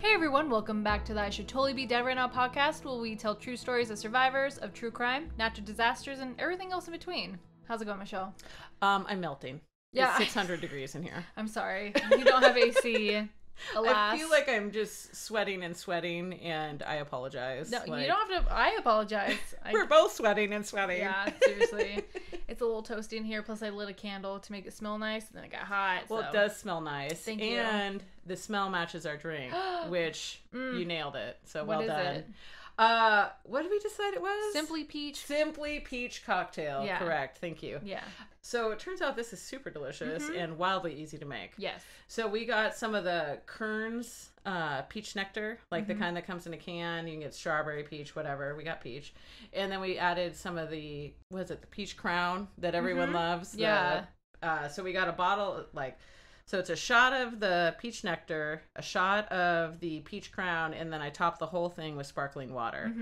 Hey everyone, welcome back to the I Should Totally Be Dead Right Now podcast, where we tell true stories of survivors of true crime, natural disasters, and everything else in between. How's it going, Michelle? I'm melting. Yeah. It's 600 degrees in here. I'm sorry. You don't have AC. Alas. I feel like I'm just sweating, and I apologize. No, like, you don't have to. I apologize. We're both sweating. Yeah, seriously. It's a little toasty in here, plus I lit a candle to make it smell nice, and then it got hot. Well, so. it does smell nice. Thank you. And the smell matches our drink, which you nailed it. So well done. It? What did we decide it was? Simply Peach. Simply Peach cocktail. Yeah. Correct. Thank you. Yeah. So it turns out this is super delicious and wildly easy to make. Yes. So we got some of the Kern's peach nectar, like the kind that comes in a can. You can get strawberry, peach, whatever. We got peach. And then we added some of the, the peach crown that everyone loves. Yeah. So we got a bottle, so it's a shot of the peach nectar, a shot of the peach crown, and then I top the whole thing with sparkling water.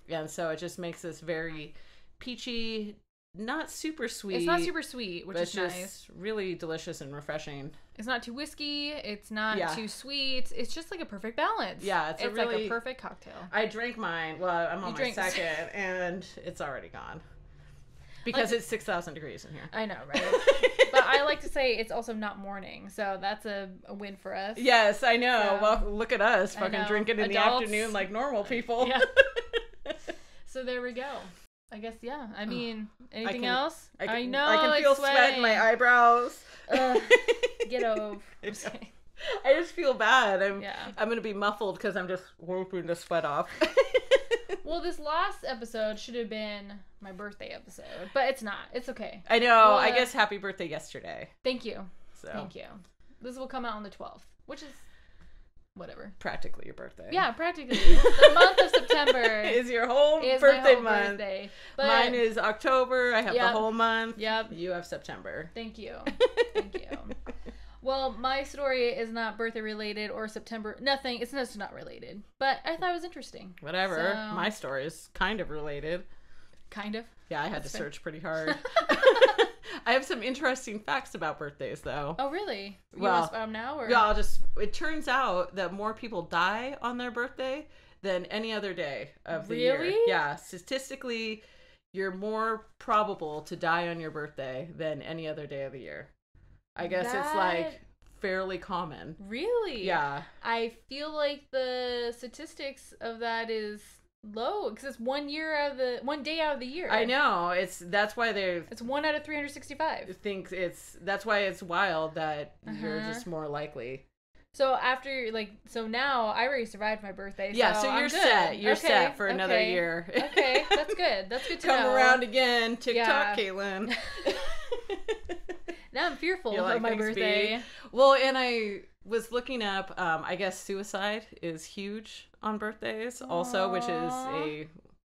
And so it just makes this very peachy, not super sweet. It's not super sweet, which is nice. Really delicious and refreshing. It's not too whiskey. It's not too sweet. It's just like a perfect balance. Yeah, it's like a perfect cocktail. I drank mine. Well, I'm on my second, and it's already gone. Because it's 6,000 degrees in here. I know, right? But I like to say it's also not morning, so that's a win for us. Yes, I know. So, well, look at us fucking drinking in the afternoon like normal people. Yeah. So there we go. I guess, yeah. I mean, anything else? I know. I can feel sweat in my eyebrows. Get over. I just feel bad. I'm going to be muffled because I'm just wiping the sweat off. Well, this last episode should have been my birthday episode, but it's not. It's okay. I know. Well, I guess happy birthday yesterday. Thank you. So. Thank you. This will come out on the 12th, which is whatever. Practically your birthday. Yeah, practically. The month of September is your whole birthday month. Birthday. But mine is October. I have the whole month. Yep. You have September. Thank you. Thank you. Well, my story is not birthday related or September. Nothing. It's just not related. But I thought it was interesting. Whatever. So, my story is kind of related. Kind of? Yeah, I had to search pretty hard. I have some interesting facts about birthdays, though. Oh, really? You want to now? Or? Yeah, it turns out that more people die on their birthday than any other day of the year. Really? Yeah, statistically, you're more probable to die on your birthday than any other day of the year. I guess it's fairly common. Really? Yeah. I feel like the statistics of that is low because it's 1 day out of the year. I know. That's why it's 1 out of 365. That's why it's wild that you're just more likely. So now I already survived my birthday. Yeah, so you're set. You're set for another year. Okay, that's good. That's good to know. Come around again, TikTok, Caitlin. Now I'm fearful of my birthday. Well, and I was looking up, I guess suicide is huge on birthdays also, which is a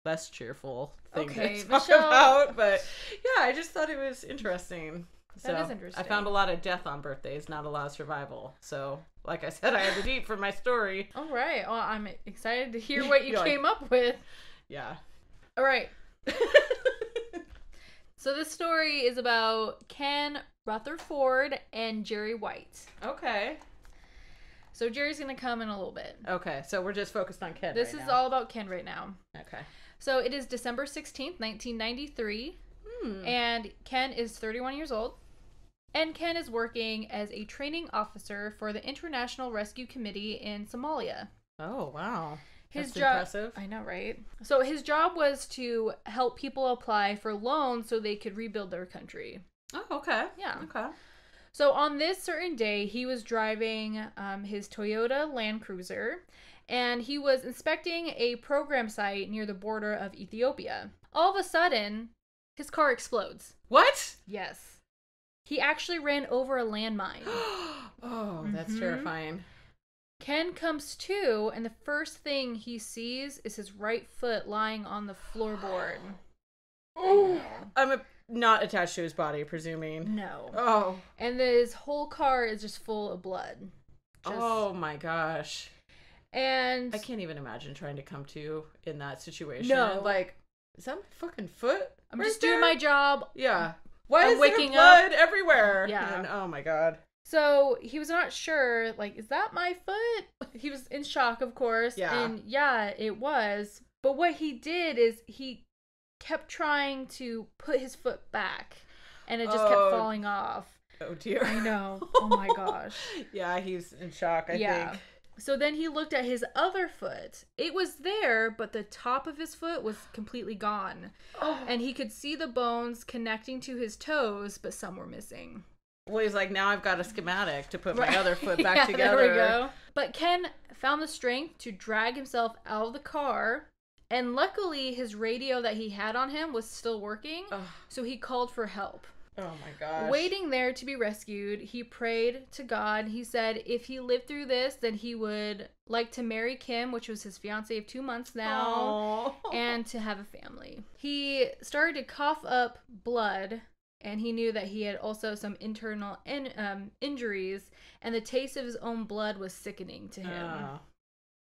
less cheerful thing to talk about. But yeah, I just thought it was interesting. That is interesting. I found a lot of death on birthdays, not a lot of survival. So, like I said, I had to deep for my story. All right. Well, I'm excited to hear what you came up with. Yeah. All right. So this story is about Ken, Rutherford, and Jerry White. Okay. So Jerry's going to come in a little bit. Okay. So we're just focused on Ken This is all about Ken right now. Okay. So it is December 16th, 1993. And Ken is 31 years old. And Ken is working as a training officer for the International Rescue Committee in Somalia. Oh, wow. That's impressive. I know, right? So his job was to help people apply for loans so they could rebuild their country. Oh, okay. Yeah. Okay. So on this certain day, he was driving his Toyota Land Cruiser, and he was inspecting a program site near the border of Ethiopia. All of a sudden, his car explodes. What? Yes. He actually ran over a landmine. Oh, that's terrifying. Ken comes to, and the first thing he sees is his right foot lying on the floorboard. Oh, I'm not attached to his body, presuming. No. Oh. And his whole car is just full of blood. Oh my gosh. And I can't even imagine trying to come to in that situation. No. Like, is that my fucking foot? I'm just doing my job. Yeah. Why is there blood everywhere? Yeah. And, oh my god. So he was not sure, like, is that my foot? He was in shock, of course. Yeah. And yeah, it was. But what he did is he kept trying to put his foot back, and it just kept falling off. Oh dear. I know. Oh my gosh. Yeah, he's in shock, I think. So then he looked at his other foot. It was there, but the top of his foot was completely gone. Oh. And he could see the bones connecting to his toes, but some were missing. Well, he's like, now I've got a schematic to put my other foot back together. There we go. But Ken found the strength to drag himself out of the car. And luckily, his radio that he had on him was still working. So he called for help. Oh my gosh. Waiting there to be rescued, he prayed to God. He said if he lived through this, then he would like to marry Kim, which was his fiancée of 2 months now, and to have a family. He started to cough up blood, and he knew that he had also some internal injuries, and the taste of his own blood was sickening to him.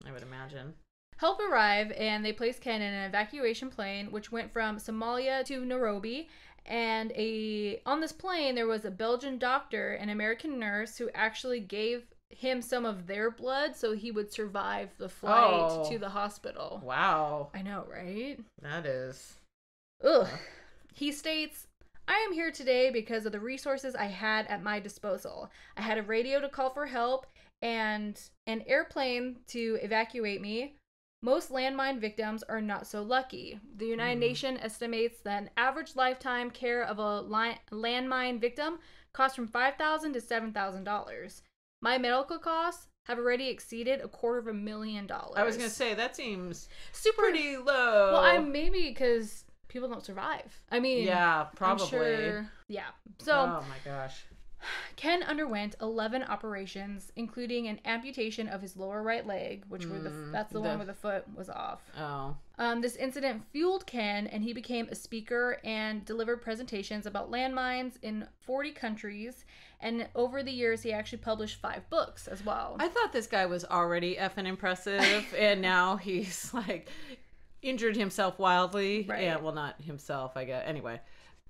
I would imagine. Help arrived, and they placed Ken in an evacuation plane, which went from Somalia to Nairobi. And on this plane, there was a Belgian doctor and American nurse who actually gave him some of their blood so he would survive the flight to the hospital. Wow. I know, right? That is... Ugh. He states, I am here today because of the resources I had at my disposal. I had a radio to call for help and an airplane to evacuate me. Most landmine victims are not so lucky. The United Nations estimates that an average lifetime care of a landmine victim costs from $5,000 to $7,000. My medical costs have already exceeded $250,000. I was going to say, that seems pretty low. Well, maybe because people don't survive. I mean, yeah, probably. I'm sure, yeah. So, oh my gosh. Ken underwent 11 operations, including an amputation of his lower right leg, which that's the one where the foot was off. Oh. This incident fueled Ken, and he became a speaker and delivered presentations about landmines in 40 countries. And over the years, he actually published 5 books as well. I thought this guy was already effing impressive, and now he's like injured himself wildly. Right. Yeah, well, not himself, I guess. Anyway,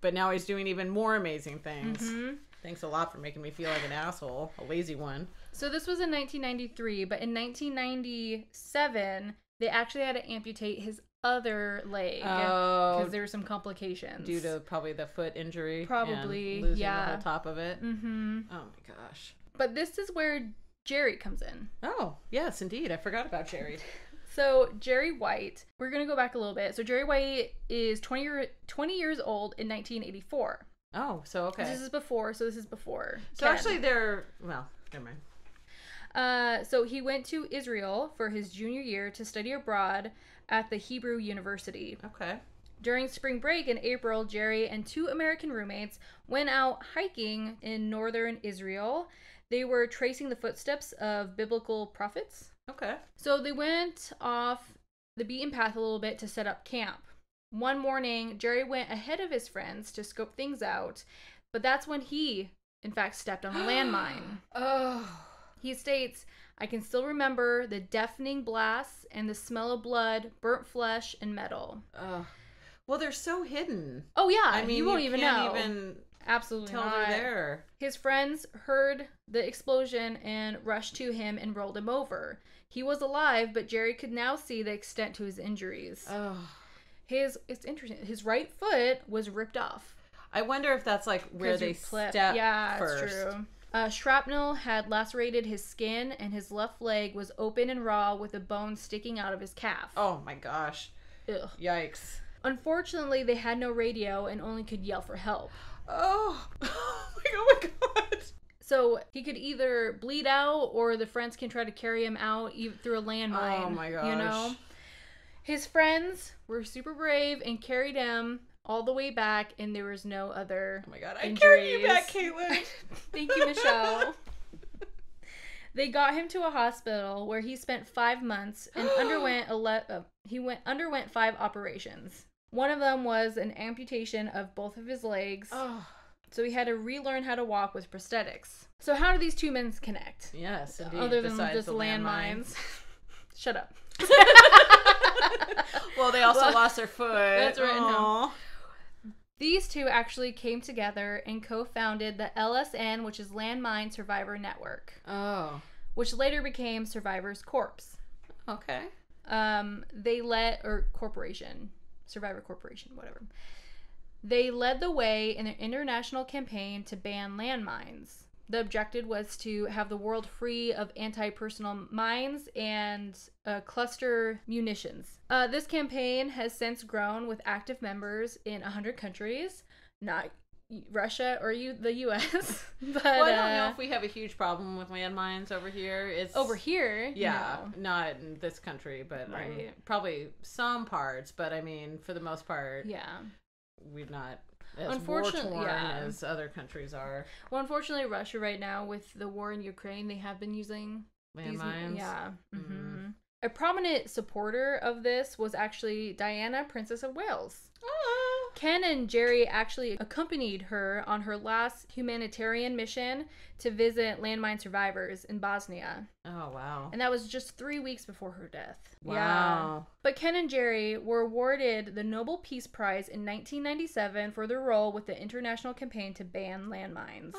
but now he's doing even more amazing things. Mm-hmm. Thanks a lot for making me feel like an asshole, a lazy one. So this was in 1993, but in 1997, they actually had to amputate his other leg because there were some complications due to probably the foot injury, probably, and losing the whole top of it. Mm-hmm. Oh my gosh! But this is where Jerry comes in. Oh yes, indeed, I forgot about Jerry. So Jerry White, we're gonna go back a little bit. So Jerry White is 20 years old in 1984. Oh, so okay. This is before. So Ken. Actually, never mind. So he went to Israel for his junior year to study abroad at the Hebrew University. Okay. During spring break in April, Jerry and 2 American roommates went out hiking in northern Israel. They were tracing the footsteps of biblical prophets. Okay. So they went off the beaten path a little bit to set up camp. One morning, Jerry went ahead of his friends to scope things out, but that's when he, in fact, stepped on a landmine. Oh. He states, I can still remember the deafening blasts and the smell of blood, burnt flesh, and metal. Well, they're so hidden. Oh, yeah. I mean, you won't even know. Even absolutely tell not. They're there. His friends heard the explosion and rushed to him and rolled him over. He was alive, but Jerry could now see the extent to his injuries. Oh. It's interesting. His right foot was ripped off. I wonder if that's like where they step yeah, first. It's true. Shrapnel had lacerated his skin, and his left leg was open and raw with a bone sticking out of his calf. Oh my gosh. Ugh. Yikes. Unfortunately, they had no radio and only could yell for help. Oh my god. So he could either bleed out, or the friends can try to carry him out through a landmine. Oh my gosh. You know? His friends were super brave and carried him all the way back, and there was no other Oh my god, injuries. I carried you back, Caitlin. Thank you, Michelle. They got him to a hospital where he spent 5 months and underwent 5 operations. One of them was an amputation of both of his legs. Oh. So he had to relearn how to walk with prosthetics. So how do these 2 men connect? Yes, indeed. Other than besides just the landmines. Shut up. Well, they also lost their foot. That's right. No. These two actually came together and co-founded the LSN, which is Landmine Survivor Network. Oh. Which later became Survivor's Corpse. Okay. Corporation. Survivor Corporation, whatever. They led the way in an international campaign to ban landmines. The objective was to have the world free of anti-personnel mines and cluster munitions. This campaign has since grown with active members in 100 countries, not Russia or the U.S. But well, I don't know if we have a huge problem with landmines over here. It's over here, yeah, no. not in this country, but right. Probably some parts. But I mean, for the most part, yeah, we've not as war-torn as other countries are. Well, unfortunately, Russia right now with the war in Ukraine, they have been using landmines. Yeah. Mm-hmm. A prominent supporter of this was actually Diana, Princess of Wales. Oh. Ken and Jerry actually accompanied her on her last humanitarian mission to visit landmine survivors in Bosnia. Oh, wow. And that was just 3 weeks before her death. Wow. Yeah. But Ken and Jerry were awarded the Nobel Peace Prize in 1997 for their role with the international campaign to ban landmines.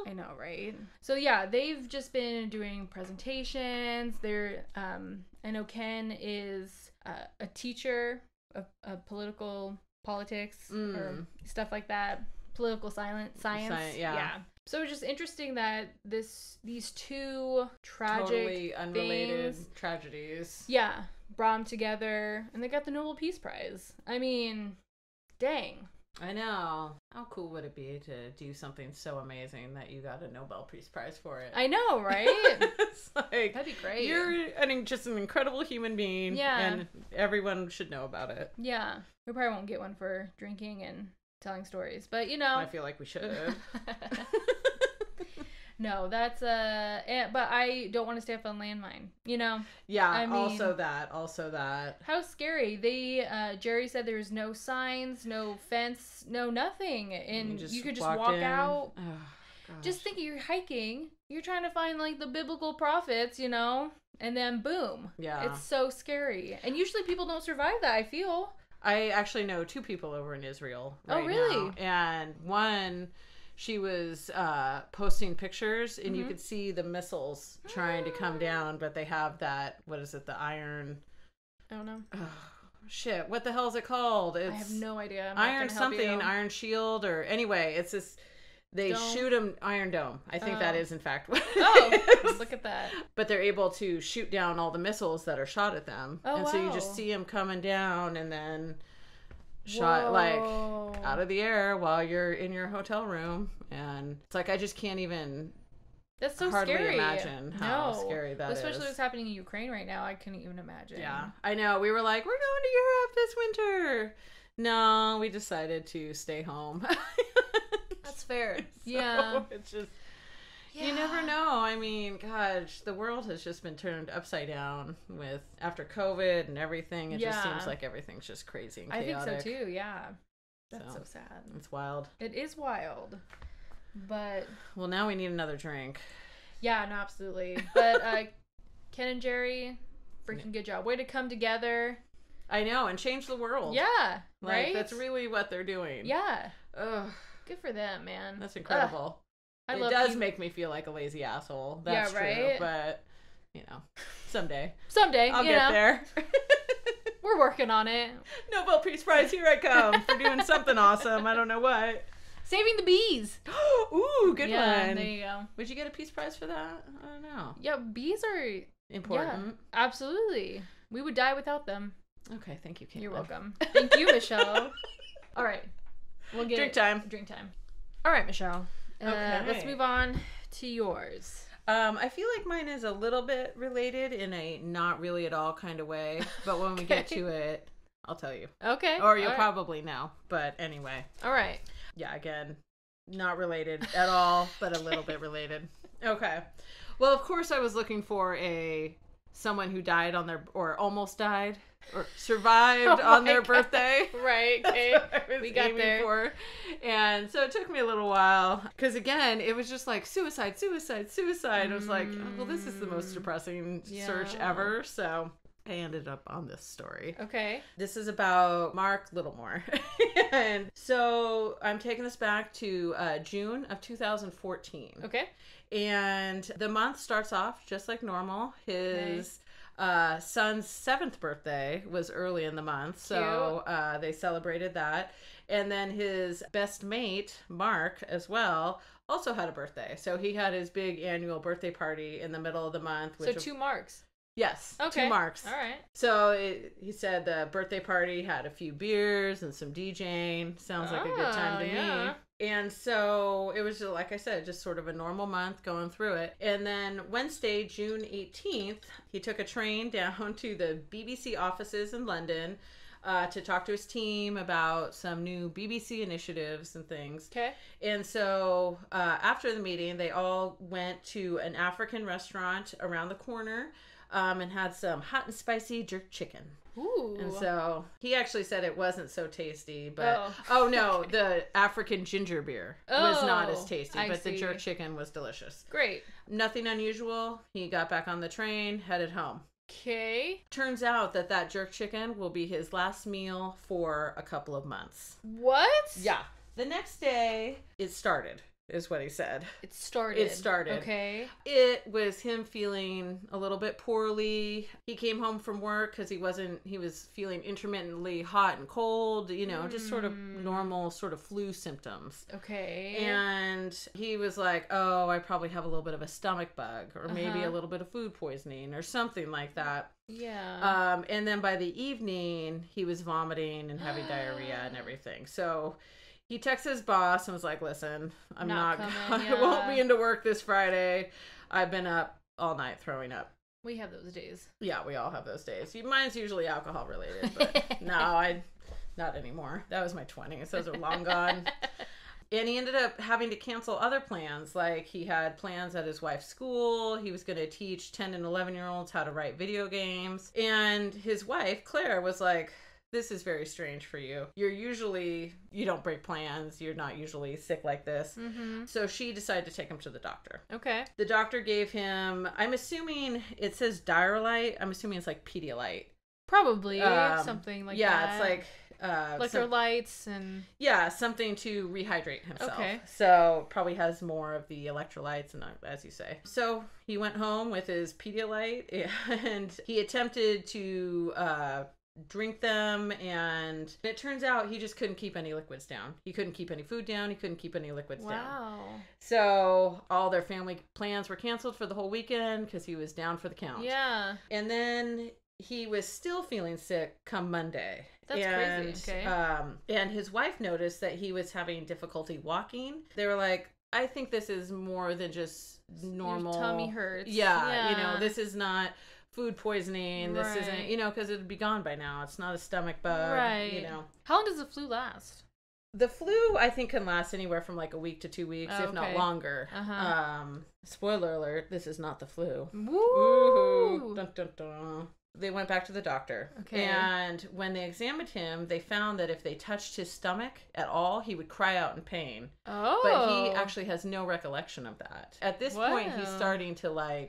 I know, right? So yeah, they've just been doing presentations. They're, I know Ken is a teacher of politics or stuff like that. Political science. Yeah. So it's just interesting that these two tragic, totally unrelated things, tragedies. Yeah, brought them together, and they got the Nobel Peace Prize. I mean, dang. I know. How cool would it be to do something so amazing that you got a Nobel Peace Prize for it? I know, right? It's like, that'd be great. You're just an incredible human being. Yeah. And everyone should know about it. Yeah. We probably won't get one for drinking and telling stories, but you know. I feel like we should. No, that's but I don't want to stay up on landmine, you know? Yeah, I mean, also that. How scary. Jerry said there's no signs, no fence, no nothing, and you could just walk out. Oh, just think you're hiking, you're trying to find like the biblical prophets, you know, and then boom. Yeah. It's so scary. And usually people don't survive that, I feel. I actually know 2 people over in Israel right Oh, really? now. And one, she was posting pictures, and you could see the missiles trying to come down, but they have that, what is it, the iron... I don't know. Oh, shit, what the hell is it called? I have no idea. Iron something, Iron Shield, or... Anyway, it's this... They shoot them Iron Dome. I think that is, in fact, what it is. Look at that. But they're able to shoot down all the missiles that are shot at them. Oh, and so you just see them coming down and then shot, like, out of the air while you're in your hotel room. And it's like, I just can't even... That's so hardly scary. imagine how scary that is. Especially what's happening in Ukraine right now. I couldn't even imagine. Yeah. I know. We were like, we're going to Europe this winter. No, we decided to stay home. That's fair. So yeah. It's just, you never know. I mean, gosh, the world has just been turned upside down after COVID and everything. It just seems like everything's just crazy and chaotic. I think so too, yeah. That's so sad. It's wild. It is wild. But... Well, now we need another drink. Yeah, no, absolutely. But Ken and Jerry, freaking good job. Way to come together. I know, and change the world. Yeah, right? That's really what they're doing. Yeah. Ugh. Good for them, man. That's incredible. It does make me feel like a lazy asshole. That's true. But, you know, someday. I'll get there. We're working on it. Nobel Peace Prize, here I come for doing something awesome. I don't know what. Saving the bees. Ooh, good one. There you go. Would you get a Peace Prize for that? I don't know. Yeah, bees are important. Yeah, absolutely. We would die without them. Okay, thank you, Caitlin. You're welcome. Thank you, Michelle. All right. We'll get drink time. All right, Michelle. Okay. Let's move on to yours. I feel like mine is a little bit related in a not really at all kind of way, but when we get to it, I'll tell you. Okay. Or you'll probably know, but anyway. All right. Yeah, again, not related at all, but a little bit related. Okay. Well, of course I was looking for someone who died or almost died. Or survived on their birthday. Right. Okay. We got there. For. And so it took me a little while. Because again, it was just like suicide. I was like, oh, well, this is the most depressing search ever. So I ended up on this story. Okay. This is about Mark Littlemoor. And so I'm taking this back to June of 2014. Okay. And the month starts off just like normal. His son's 7th birthday was early in the month, so they celebrated that. And then his best mate, Mark, as well, also had a birthday. So he had his big annual birthday party in the middle of the month. So 2 Marks. Yes. Okay. 2 Marks. All right. So he said the birthday party had a few beers and some DJing. Sounds like a good time to me. And so it was, like I said, just sort of a normal month going through it. And then Wednesday, June 18th, he took a train down to the BBC offices in London to talk to his team about some new BBC initiatives and things. Okay. And so after the meeting, they all went to an African restaurant around the corner and had some hot and spicy jerk chicken. Ooh. And so he actually said it wasn't so tasty, but no, the African ginger beer was not as tasty, but the jerk chicken was delicious. Great. Nothing unusual. He got back on the train, headed home. Okay. Turns out that jerk chicken will be his last meal for a couple of months. What? Yeah. The next day, it started, is what he said. It started. Okay. It was him feeling a little bit poorly. He came home from work because he was feeling intermittently hot and cold, just sort of normal sort of flu symptoms. Okay. And he was like, oh, I probably have a little bit of a stomach bug or maybe a little bit of food poisoning or something like that. Yeah. And then by the evening, he was vomiting and having diarrhea and everything. So he texted his boss and was like, listen, I won't be into work this Friday. I've been up all night throwing up. We have those days. Yeah, we all have those days. Mine's usually alcohol related, but not anymore. That was my 20s. Those are long gone. And he ended up having to cancel other plans. Like he had plans at his wife's school. He was going to teach 10 and 11-year-olds how to write video games. And his wife, Claire, was like, this is very strange for you. You don't break plans. You're not usually sick like this. Mm-hmm. So she decided to take him to the doctor. Okay. The doctor gave him, I'm assuming it says Diarrhea. I'm assuming it's like Pedialyte. Probably something like that. Yeah, it's like electrolytes and something to rehydrate himself. Okay. So probably has more of the electrolytes and as you say. So he went home with his Pedialyte and he attempted to drink them, and it turns out he just couldn't keep any liquids down. He couldn't keep any food down. He couldn't keep any liquids down. Wow. So all their family plans were canceled for the whole weekend because he was down for the count. Yeah. And then he was still feeling sick come Monday. That's crazy. Okay. And his wife noticed that he was having difficulty walking. They were like, I think this is more than just normal. Your tummy hurts. Yeah. This is not food poisoning. This isn't, because it'd be gone by now. It's not a stomach bug. Right. How long does the flu last? The flu, I think, can last anywhere from like a week to 2 weeks, if not longer. Spoiler alert, this is not the flu. Woo! Dun, dun, dun. They went back to the doctor. Okay. And when they examined him, they found that if they touched his stomach at all, he would cry out in pain. Oh. But he actually has no recollection of that. At this point, he's starting to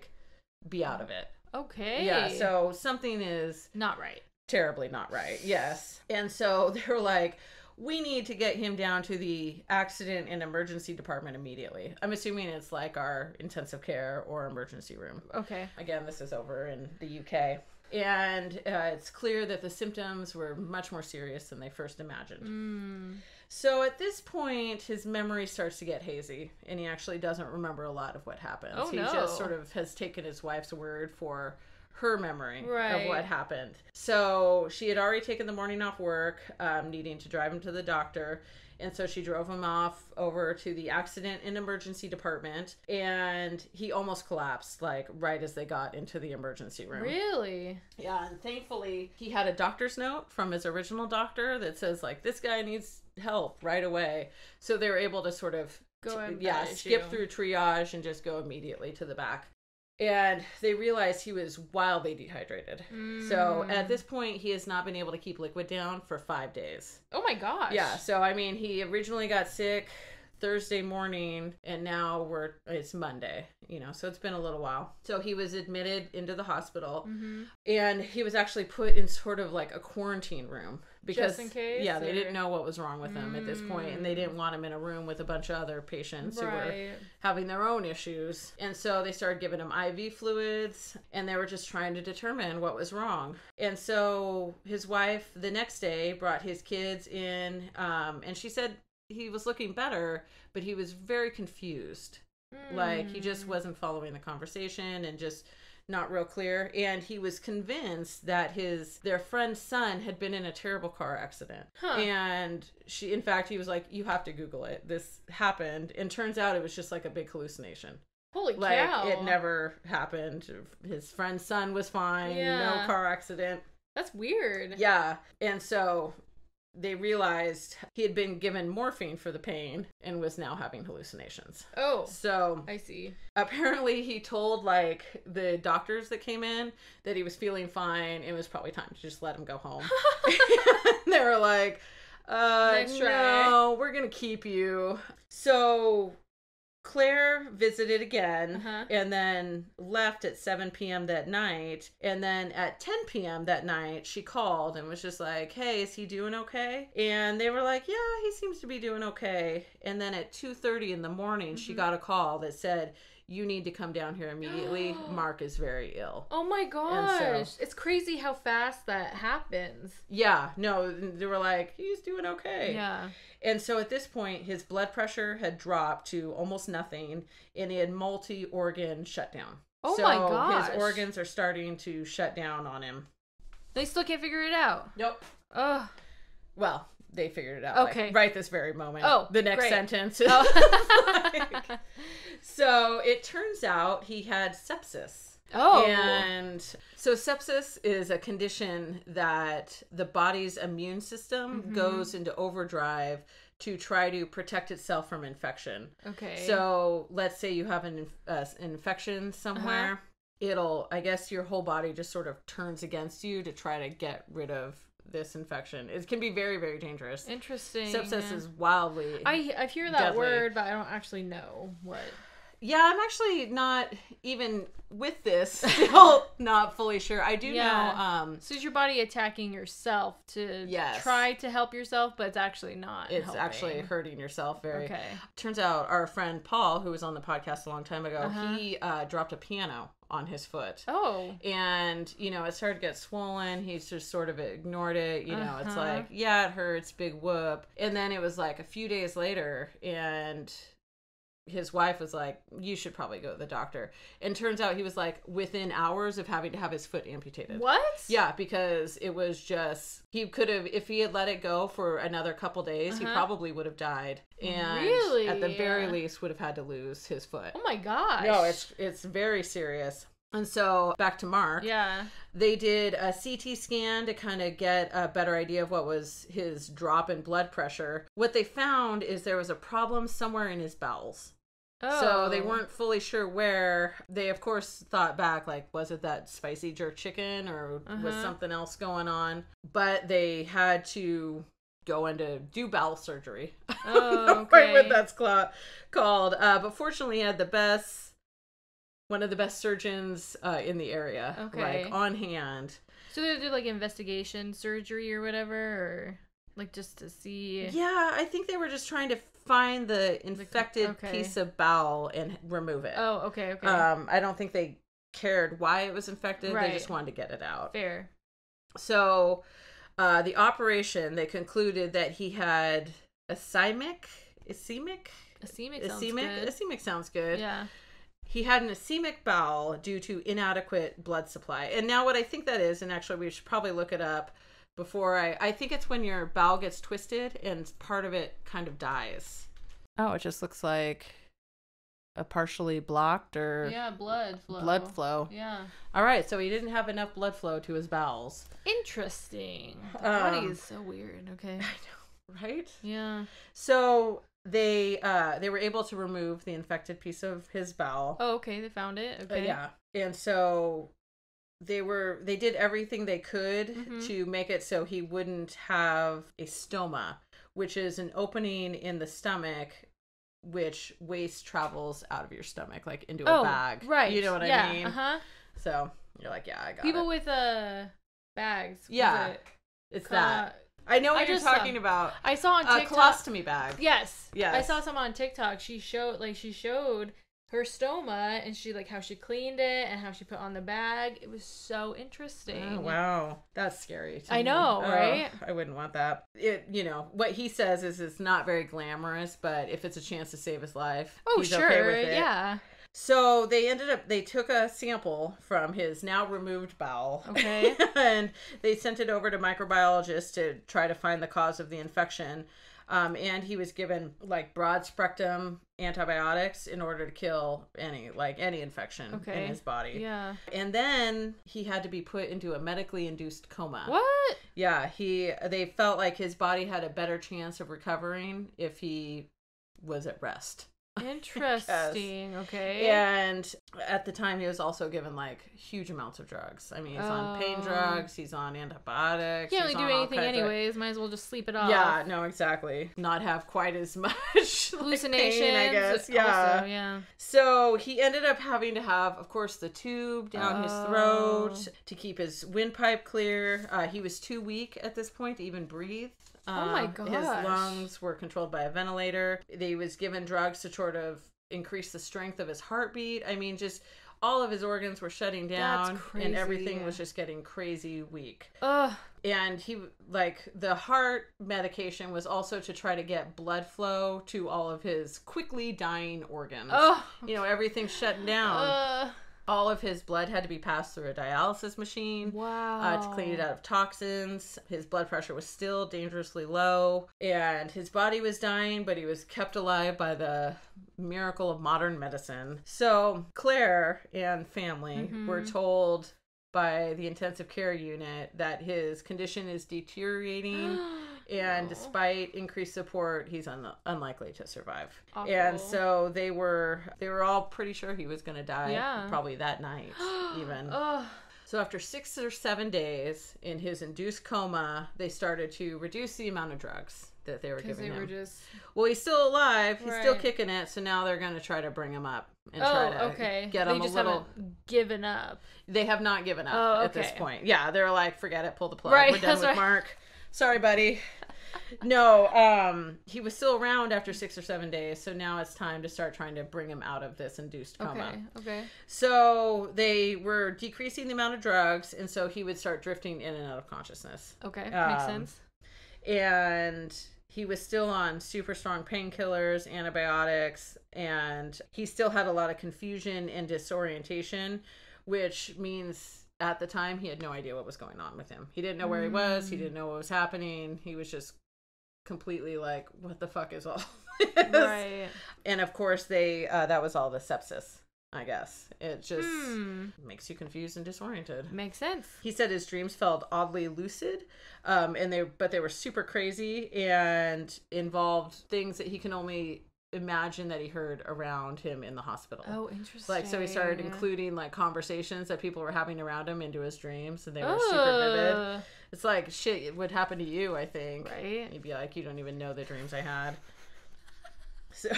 be out of it. Okay. Yeah, so something is not right. Terribly not right. Yes. And so they were like, we need to get him down to the accident and emergency department immediately. I'm assuming it's like our intensive care or emergency room. Okay. Again, this is over in the UK. And it's clear that the symptoms were much more serious than they first imagined. So at this point, his memory starts to get hazy, and he actually doesn't remember a lot of what happens. He just sort of has taken his wife's word for her memory of what happened. So she had already taken the morning off work, needing to drive him to the doctor. And so she drove him off over to the accident and emergency department, and he almost collapsed, right as they got into the emergency room. Really? Yeah, and thankfully, he had a doctor's note from his original doctor that says, this guy needs help right away. So they were able to sort of, skip through triage and just go immediately to the back. And they realized he was wildly dehydrated. So at this point, he has not been able to keep liquid down for 5 days. Oh my gosh. Yeah. So, he originally got sick Thursday morning, and now it's Monday, so it's been a little while. So he was admitted into the hospital, and he was actually put in sort of like a quarantine room because, just in case, yeah, they didn't know what was wrong with him at this point, and they didn't want him in a room with a bunch of other patients who were having their own issues. And so they started giving him IV fluids, and they were just trying to determine what was wrong. And so his wife the next day brought his kids in, and she said he was looking better, but he was very confused. Like, he just wasn't following the conversation and just not real clear. And he was convinced that their friend's son had been in a terrible car accident. And in fact, he was like, you have to Google it. This happened. And turns out it was just like a big hallucination. Holy cow. Like, it never happened. His friend's son was fine. No car accident. That's weird. Yeah. And so they realized he had been given morphine for the pain and was now having hallucinations. Oh. So I see. Apparently he told like the doctors that came in that he was feeling fine. It was probably time to just let him go home. They were like, no, we're going to keep you. So Claire visited again and then left at 7 p.m. that night. And then at 10 p.m. that night, she called and was just like, hey, is he doing okay? And they were like, yeah, he seems to be doing okay. And then at 2:30 in the morning, she got a call that said, you need to come down here immediately. Mark is very ill. Oh my gosh. It's crazy how fast that happens. Yeah. No, they were like, he's doing okay. Yeah. And so at this point, his blood pressure had dropped to almost nothing, and he had multi-organ shutdown. Oh my gosh. His organs are starting to shut down on him. They still can't figure it out. Nope. Ugh. Well, they figured it out. Okay. Like, right this very moment. Oh, the next great. sentence. So it turns out he had sepsis. Oh. And so sepsis is a condition that the body's immune system goes into overdrive to try to protect itself from infection. Okay. So let's say you have an infection somewhere. I guess your whole body just sort of turns against you to try to get rid of this infection. It can be very, very dangerous. Interesting. Sepsis is wildly I hear that deadly. word, but I don't actually know what. Yeah, I'm actually not even with this still not fully sure. I do know. So is your body attacking yourself to try to help yourself, but it's actually not. It's helping. actually hurting yourself very. Okay. Turns out our friend Paul, who was on the podcast a long time ago, he dropped a piano on his foot. Oh. And, it started to get swollen. He's just sort of ignored it. It's like, yeah, it hurts, big whoop. And then it was like a few days later, and his wife was like, you should probably go to the doctor. And turns out he was like within hours of having to have his foot amputated. What? Yeah, because it was just, he could have, if he had let it go for another couple days, he probably would have died. And really? At the very least would have had to lose his foot. Oh my gosh. No, it's very serious. And so back to Mark. Yeah. They did a CT scan to kind of get a better idea of what was his drop in blood pressure. What they found is there was a problem somewhere in his bowels. Oh. So they weren't fully sure where. They, of course, thought back, like, was it that spicy jerk chicken or was something else going on? But they had to go in to do bowel surgery. Oh, okay. Right, what that's called. But fortunately, he had one of the best surgeons in the area, like, on hand. So they did, like, investigation surgery or whatever, or, like, just to see? Yeah, I think they were just trying to find the infected piece of bowel and remove it. Oh, okay. I don't think they cared why it was infected. Right. They just wanted to get it out. Fair. So the operation, they concluded that he had ischemic sounds good. Yeah. He had an ischemic bowel due to inadequate blood supply. And now what I think that is, and actually we should probably look it up before I think it's when your bowel gets twisted and part of it kind of dies. Oh, it just looks like a partially blocked or... Yeah, blood flow. Blood flow. Yeah. All right, so he didn't have enough blood flow to his bowels. Interesting. The body is so weird. Okay. I know, right? Yeah. So they were able to remove the infected piece of his bowel. Oh, okay. They found it. Okay. Yeah. And so they did everything they could to make it so he wouldn't have a stoma, which is an opening in the stomach which waste travels out of your stomach, like into a bag. Right. You know what I mean? Uh-huh. So you're like, yeah, I got People it. with bags. Yeah. It's that. I know what you're talking about. I saw on TikTok. A colostomy bag. Yes. Yes. I saw someone on TikTok. She showed her stoma and she how she cleaned it and how she put on the bag. It was so interesting. Oh, wow. That's scary. I know, right? I wouldn't want that. What he says is it's not very glamorous, but if it's a chance to save his life, he's okay with it. Yeah. So they took a sample from his now removed bowel. Okay. And they sent it over to microbiologists to try to find the cause of the infection. And he was given broad spectrum antibiotics in order to kill any infection in his body. Yeah. And then he had to be put into a medically induced coma. What? Yeah, they felt like his body had a better chance of recovering if he was at rest. Interesting. Okay. And at the time he was also given huge amounts of drugs. I mean, he's on pain drugs, he's on antibiotics. Can't really do anything anyways. Might as well just sleep it off. Yeah, no, exactly. Not have quite as much hallucinations, pain, I guess. Yeah. Also, yeah. So he ended up having to have, of course, the tube down his throat to keep his windpipe clear. He was too weak at this point to even breathe. Oh my gosh. His lungs were controlled by a ventilator. He was given drugs to sort of increase the strength of his heartbeat. I mean, just all of his organs were shutting down. That's crazy. And everything was just getting crazy weak. Ugh. And he, the heart medication was also to try to get blood flow to all of his quickly dying organs. Oh. Everything's shutting down. All of his blood had to be passed through a dialysis machine. Wow. To clean it out of toxins. His blood pressure was still dangerously low. And his body was dying, but he was kept alive by the miracle of modern medicine. So Claire and family were told by the intensive care unit that his condition is deteriorating. And despite increased support, he's unlikely to survive. Awful. And so they were all pretty sure he was going to die probably that night even. So after 6 or 7 days in his induced coma, they started to reduce the amount of drugs that they were giving him. Well, he's still alive. He's still kicking it. So now they're going to try to bring him up and try to get him a little. Haven't given up. They have not given up at this point. Yeah, they're like, forget it, pull the plug. Right, we're done with Mark. Sorry, buddy. No, he was still around after 6 or 7 days, so now it's time to start trying to bring him out of this induced coma. Okay. So they were decreasing the amount of drugs, and so he would start drifting in and out of consciousness. Okay, makes sense. And he was still on super strong painkillers, antibiotics, and he still had a lot of confusion and disorientation, which means at the time he had no idea what was going on with him. He didn't know where he was. He didn't know what was happening. He was just completely like, what the fuck is all this? Right. And of course that was all the sepsis, I guess. It just makes you confused and disoriented. Makes sense. He said his dreams felt oddly lucid, but they were super crazy and involved things that he can only imagine that he heard around him in the hospital. Oh, interesting. So he started including conversations that people were having around him into his dreams, and they were super vivid. It's like shit would happen to you, I think. Right. You'd be like, you don't even know the dreams I had. So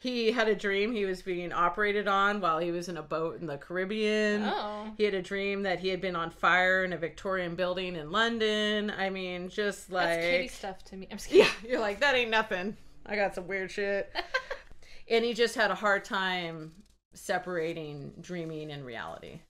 he had a dream he was being operated on while he was in a boat in the Caribbean. Oh. He had a dream that he had been on fire in a Victorian building in London. I mean, just like... That's kitty stuff to me. I'm just kidding. Yeah, you're like, that ain't nothing. I got some weird shit. And he just had a hard time separating dreaming and reality.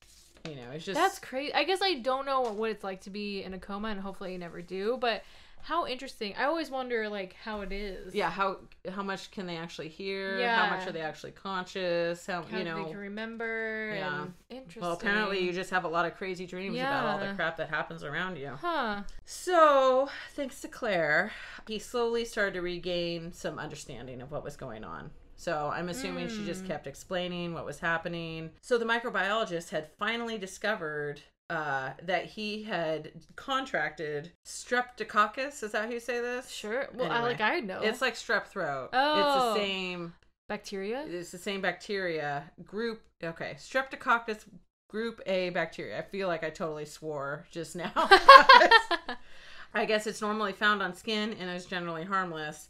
It's just... That's crazy. I guess I don't know what it's like to be in a coma, and hopefully I never do, but how interesting. I always wonder, how it is. Yeah, how much can they actually hear? Yeah. How much are they actually conscious? How they can remember. Yeah. Interesting. Well, apparently you just have a lot of crazy dreams about all the crap that happens around you. Huh. So, thanks to Claire, he slowly started to regain some understanding of what was going on. So I'm assuming she just kept explaining what was happening. So the microbiologist had finally discovered that he had contracted streptococcus. Is that how you say this? Sure. Well, anyway, I know. It's like strep throat. Oh. It's the same... Bacteria? It's the same bacteria. Streptococcus group A bacteria. I feel like I totally swore just now. I guess it's normally found on skin and is generally harmless.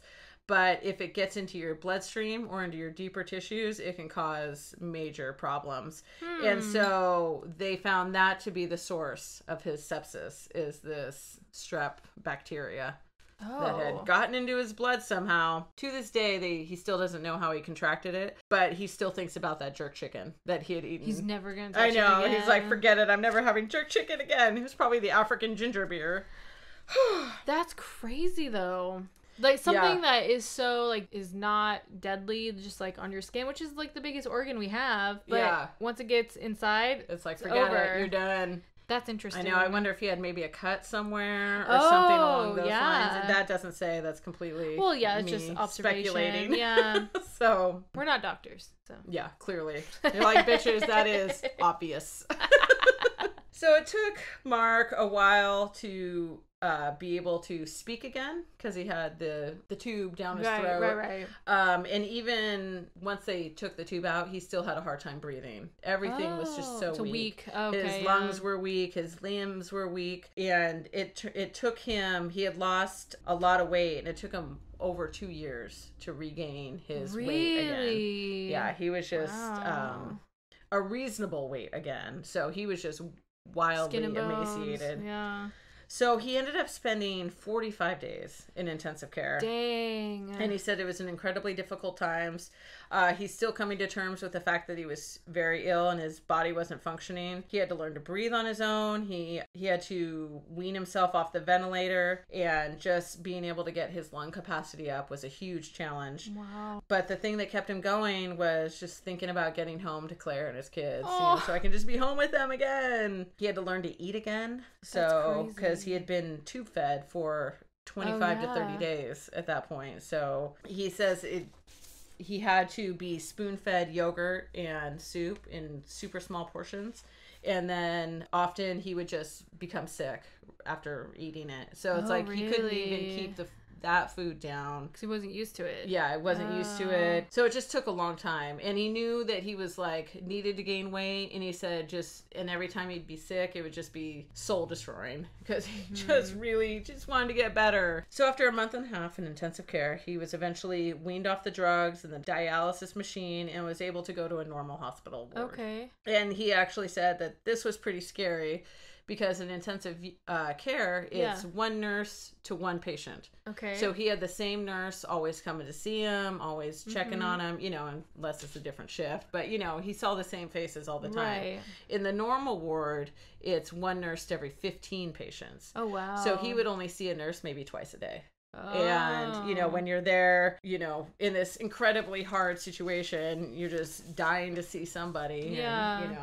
but if it gets into your bloodstream or into your deeper tissues, it can cause major problems. And so they found that to be the source of his sepsis, is this strep bacteria that had gotten into his blood somehow. To this day, he still doesn't know how he contracted it, but he still thinks about that jerk chicken that he had eaten. He's never going to touch I it know. again. He's like, forget it. I'm never having jerk chicken again. It was probably the African ginger beer. That's crazy, though. Like, something that is so, like, is not deadly, just, like, on your skin, which is, like, the biggest organ we have. But once it gets inside, it's like, forget it. You're done. That's interesting. I know. I wonder if he had maybe a cut somewhere or something along those lines. And that doesn't say. That's completely it's just observation. Speculating. Yeah. So we're not doctors. So yeah, clearly. You're like, bitches, that is obvious. So it took Mark a while to be able to speak again, because he had the tube down his throat. Right. And even once they took the tube out, he still had a hard time breathing. Everything was just so weak. His lungs were weak, his limbs were weak, and it took him, he had lost a lot of weight, and it took him over 2 years to regain his weight again. Yeah, he was just a reasonable weight again. So he was just wildly emaciated. Yeah. So he ended up spending 45 days in intensive care. Dang. And he said it was an incredibly difficult times. He's still coming to terms with the fact that he was very ill and his body wasn't functioning. He had to learn to breathe on his own. He had to wean himself off the ventilator, and just being able to get his lung capacity up was a huge challenge. Wow. But the thing that kept him going was just thinking about getting home to Claire and his kids, so I can just be home with them again. He had to learn to eat again. So, because he had been tube fed for 25 to 30 days at that point. So he says he had to be spoon-fed yogurt and soup in super small portions. And then often he would just become sick after eating it. So it's he couldn't even keep that food down. Because he wasn't used to it. Yeah, I wasn't used to it. So it just took a long time. And he knew that he was needed to gain weight. And he said and every time he'd be sick, it would just be soul destroying. Because he just really wanted to get better. So after a month and a half in intensive care, he was eventually weaned off the drugs and the dialysis machine and was able to go to a normal hospital ward. Okay. And he actually said that this was pretty scary, because in intensive care, it's one nurse to one patient. Okay. So he had the same nurse always coming to see him, always checking on him, unless it's a different shift. But, he saw the same faces all the time. Right. In the normal ward, it's one nurse to every 15 patients. Oh, wow. So he would only see a nurse maybe twice a day. And, when you're there, in this incredibly hard situation, you're just dying to see somebody. Yeah. And,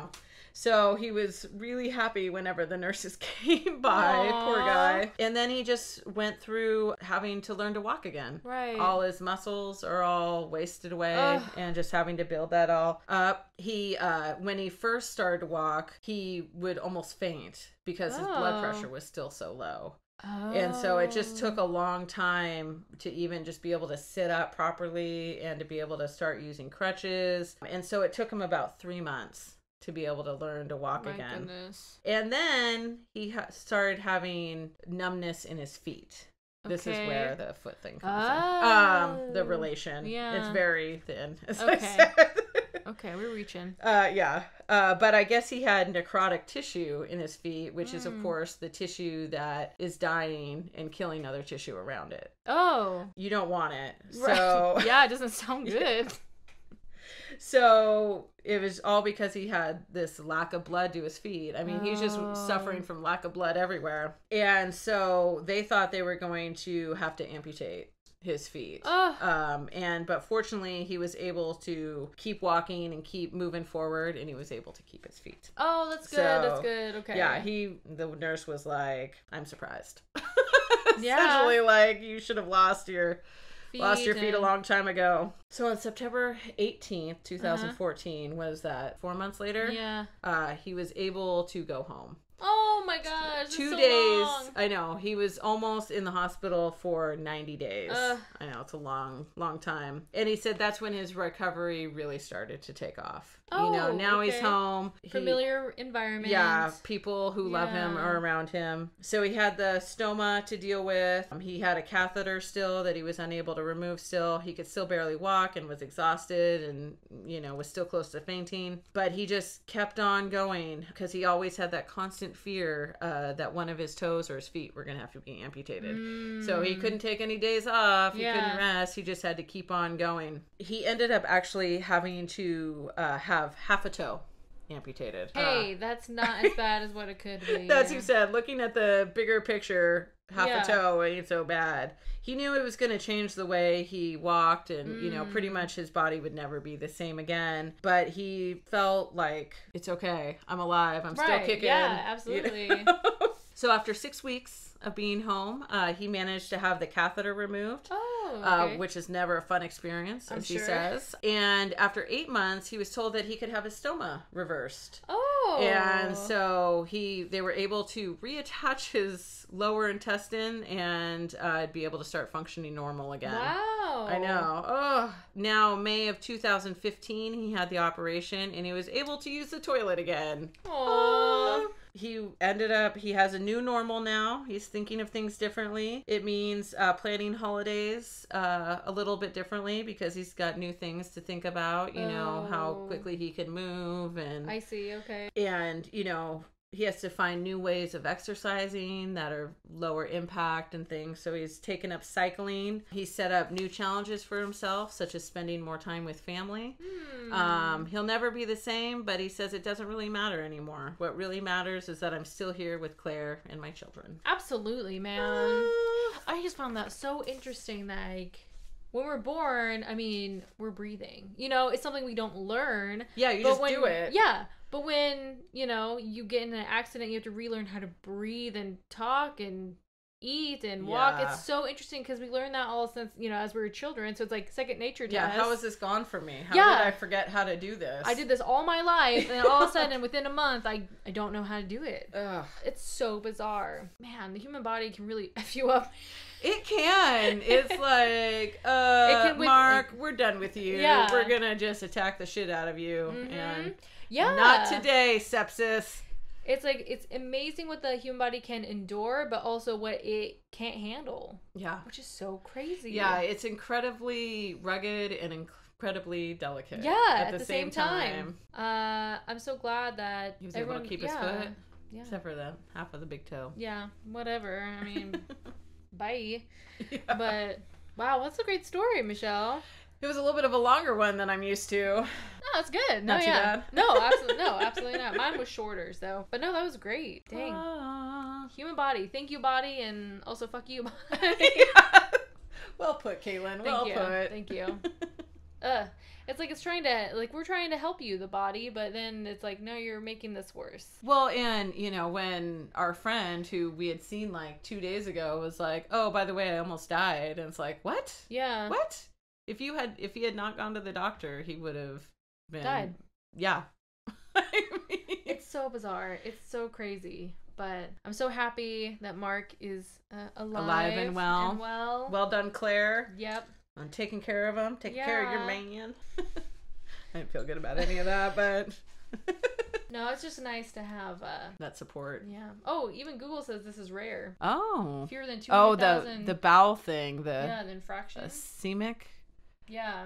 So he was really happy whenever the nurses came by. Poor guy. And then he just went through having to learn to walk again. Right. All his muscles are all wasted away, and just having to build that all up. He, when he first started to walk, he would almost faint because his blood pressure was still so low. And so it just took a long time to even just be able to sit up properly and to be able to start using crutches. And so it took him about 3 months to be able to learn to walk again. Goodness. And then he started having numbness in his feet. This is where the foot thing comes in. The relation. Yeah. It's very thin, as I said. Okay, we're reaching. But I guess he had necrotic tissue in his feet, which is, of course, the tissue that is dying and killing other tissue around it. Oh. You don't want it. Right. So yeah, it doesn't sound good. So it was all because he had this lack of blood to his feet. I mean, he's just suffering from lack of blood everywhere. And so they thought they were going to have to amputate his feet. But fortunately he was able to keep walking and keep moving forward, and he was able to keep his feet. Oh, that's good. That's good. Okay. Yeah, the nurse was like, I'm surprised. Essentially, you should have lost your feet a long time ago. So on September 18th, 2014, was that 4 months later? Yeah. He was able to go home. Oh my gosh. That's 2 so days. long. I know. He was almost in the hospital for 90 days. Ugh. I know. It's a long, long time. And he said that's when his recovery really started to take off. Oh, now he's okay. home. Familiar environment. Yeah, people who love him Yeah. are around him. So he had the stoma to deal with. He had a catheter still that he was unable to remove still. He could still barely walk and was exhausted and, was still close to fainting. But he just kept on going because he always had that constant fear that one of his toes or his feet were going to have to be amputated. So he couldn't take any days off. He couldn't rest. He just had to keep on going. He ended up actually having to have half a toe amputated. Hey, that's not as bad as what it could be. That's what he said. Looking at the bigger picture, half Yeah. a toe ain't so bad. He knew it was going to change the way he walked and, pretty much his body would never be the same again. But he felt like, it's okay. I'm alive. I'm still kicking. Yeah, absolutely. So after 6 weeks of being home, he managed to have the catheter removed. Oh, okay. Which is never a fun experience, as he sure. says. And after 8 months, he was told that he could have his stoma reversed. Oh. And so they were able to reattach his lower intestine and be able to start functioning normal again. Wow. I know. Oh, now May of 2015, he had the operation and he was able to use the toilet again. Aww. He has a new normal now. He's thinking of things differently. It means planning holidays a little bit differently because he's got new things to think about, how quickly he can move. And I see, okay. And, he has to find new ways of exercising that are lower impact and things. So he's taken up cycling. He set up new challenges for himself, such as spending more time with family. He'll never be the same, but he says it doesn't really matter anymore. What really matters is that I'm still here with Claire and my children. Absolutely, man. I just found that so interesting that, when we're born, we're breathing. It's something we don't learn. Yeah, you just do it. Yeah. But when, you get in an accident, you have to relearn how to breathe and talk and eat and walk. Yeah. It's so interesting because we learned that all since, as we were children. So it's like second nature to us. Yeah, how has this gone for me? How did I forget how to do this? I did this all my life, and then all of a sudden, within a month, I don't know how to do it. Ugh. It's so bizarre. Man, the human body can really F you up. It can. It's like, Mark, we're done with you. Yeah. We're going to just attack the shit out of you. Mm-hmm. And yeah. Not today, sepsis. It's like, it's amazing what the human body can endure, but also what it can't handle. Yeah. Which is so crazy. Yeah, it's incredibly rugged and incredibly delicate. Yeah, at the same time. I'm so glad that He was able to keep his foot. Yeah. Except for the half of the big toe. Yeah, whatever. Bye. Yeah. But, wow, that's a great story, Michelle. It was a little bit of a longer one than I'm used to. No, it's good. Not too bad. No, absolutely not. Mine was shorter, so. But no, that was great. Dang. Human body. Thank you, body, and also fuck you, body. Yeah. Well put, Caitlin. Well put. Thank you. It's like we're trying to help you, the body, but then it's like, no, you're making this worse. Well, and, when our friend who we had seen 2 days ago was like, oh, by the way, I almost died. And it's like, what? Yeah. What? If he had not gone to the doctor, he would have been... died. Yeah. It's so bizarre. It's so crazy. But I'm so happy that Mark is alive and well. Well done, Claire. Yep. On taking care of him. Taking care of your man. I didn't feel good about any of that, but... No, it's just nice to have that support. Yeah. Oh, even Google says this is rare. Oh. Fewer than 200,000. Oh, the bowel thing. The infraction. Ischemic. Yeah.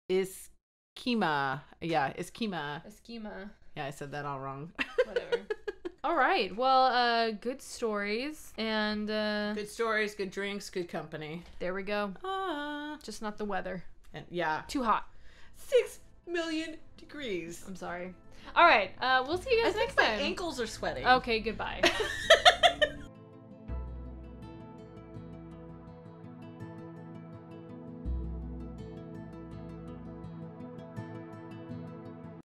Ischema. Yeah, ischema. Ischema. Yeah, I said that all wrong. Whatever. All right. Well, good stories and good stories, good drinks, good company. There we go. Just not the weather. And yeah. Too hot. 6 million degrees. I'm sorry. All right. We'll see you guys next time. My ankles are sweating. Okay, goodbye.